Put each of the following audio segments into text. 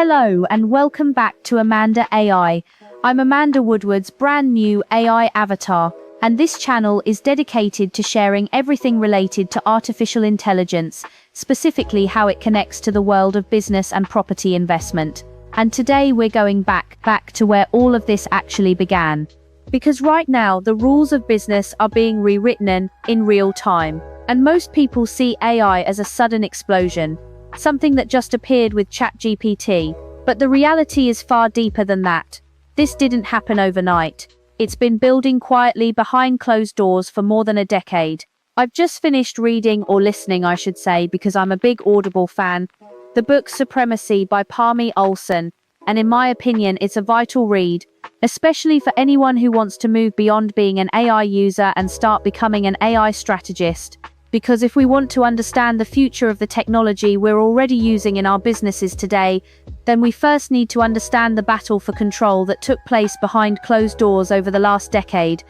Hello and welcome back to Amanda AI. I'm Amanda Woodward's brand new AI avatar, and this channel is dedicated to sharing everything related to artificial intelligence, specifically how it connects to the world of business and property investment. And today we're going back to where all of this actually began. Because right now the rules of business are being rewritten in real time, and most people see AI as a sudden explosion, something that just appeared with ChatGPT. But the reality is far deeper than that. This didn't happen overnight. It's been building quietly behind closed doors for more than a decade. I've just finished reading, or listening I should say, because I'm a big Audible fan, the book Supremacy by Parmy Olson, and in my opinion it's a vital read, especially for anyone who wants to move beyond being an AI user and start becoming an AI strategist. Because if we want to understand the future of the technology we're already using in our businesses today, then we first need to understand the battle for control that took place behind closed doors over the last decade.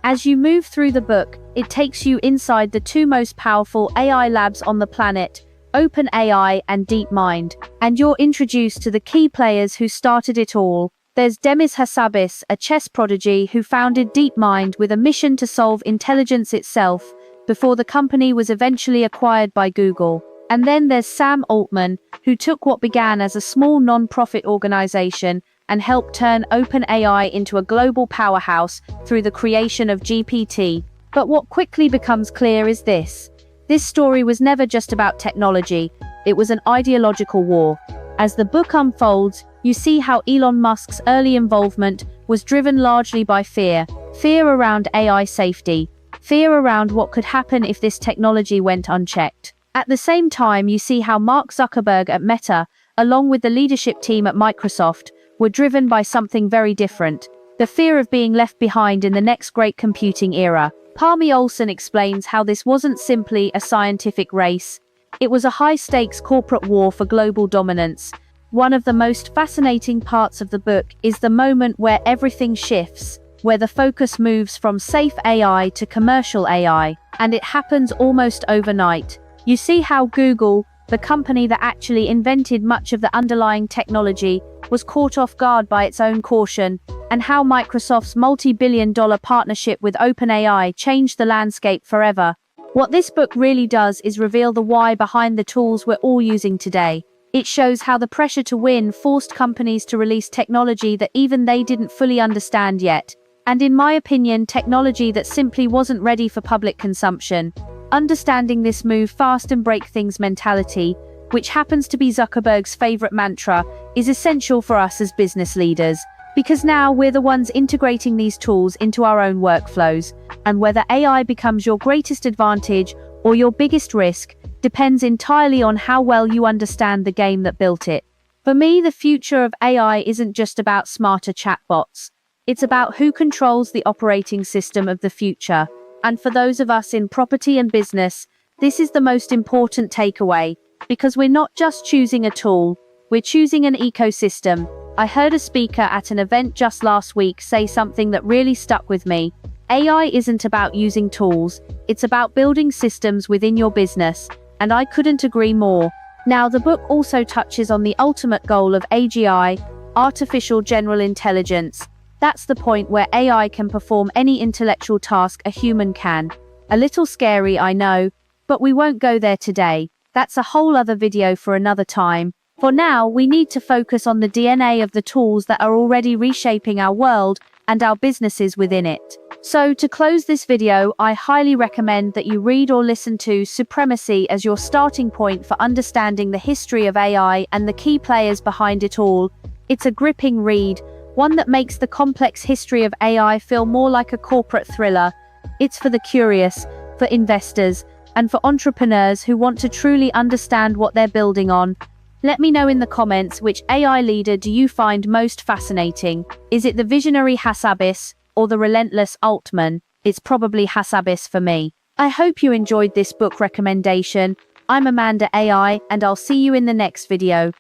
As you move through the book, it takes you inside the two most powerful AI labs on the planet, OpenAI and DeepMind, and you're introduced to the key players who started it all. There's Demis Hassabis, a chess prodigy who founded DeepMind with a mission to solve intelligence itself, before the company was eventually acquired by Google. And then there's Sam Altman, who took what began as a small non-profit organization and helped turn OpenAI into a global powerhouse through the creation of GPT. But what quickly becomes clear is this. This story was never just about technology, it was an ideological war. As the book unfolds, you see how Elon Musk's early involvement was driven largely by fear around AI safety, fear around what could happen if this technology went unchecked. At the same time, you see how Mark Zuckerberg at Meta, along with the leadership team at Microsoft, were driven by something very different, the fear of being left behind in the next great computing era. Parmy Olson explains how this wasn't simply a scientific race, it was a high-stakes corporate war for global dominance. One of the most fascinating parts of the book is the moment where everything shifts, where the focus moves from safe AI to commercial AI, and it happens almost overnight. You see how Google, the company that actually invented much of the underlying technology, was caught off guard by its own caution, and how Microsoft's multi-billion-dollar partnership with OpenAI changed the landscape forever. What this book really does is reveal the why behind the tools we're all using today. It shows how the pressure to win forced companies to release technology that even they didn't fully understand yet. And in my opinion, technology that simply wasn't ready for public consumption. Understanding this move fast and break things mentality, which happens to be Zuckerberg's favorite mantra, is essential for us as business leaders. Because now we're the ones integrating these tools into our own workflows, and whether AI becomes your greatest advantage or your biggest risk depends entirely on how well you understand the game that built it. For me, the future of AI isn't just about smarter chatbots. It's about who controls the operating system of the future. And for those of us in property and business, this is the most important takeaway, because we're not just choosing a tool, we're choosing an ecosystem. I heard a speaker at an event just last week say something that really stuck with me. AI isn't about using tools, it's about building systems within your business, and I couldn't agree more. Now, the book also touches on the ultimate goal of AGI, artificial general intelligence. That's the point where AI can perform any intellectual task a human can. A little scary, I know, but we won't go there today. That's a whole other video for another time. For now, we need to focus on the DNA of the tools that are already reshaping our world and our businesses within it. So, to close this video, I highly recommend that you read or listen to Supremacy as your starting point for understanding the history of AI and the key players behind it all. It's a gripping read, one that makes the complex history of AI feel more like a corporate thriller. It's for the curious, for investors, and for entrepreneurs who want to truly understand what they're building on. Let me know in the comments, which AI leader do you find most fascinating? Is it the visionary Hassabis or the relentless Altman? It's probably Hassabis for me. I hope you enjoyed this book recommendation. I'm Amanda AI, and I'll see you in the next video.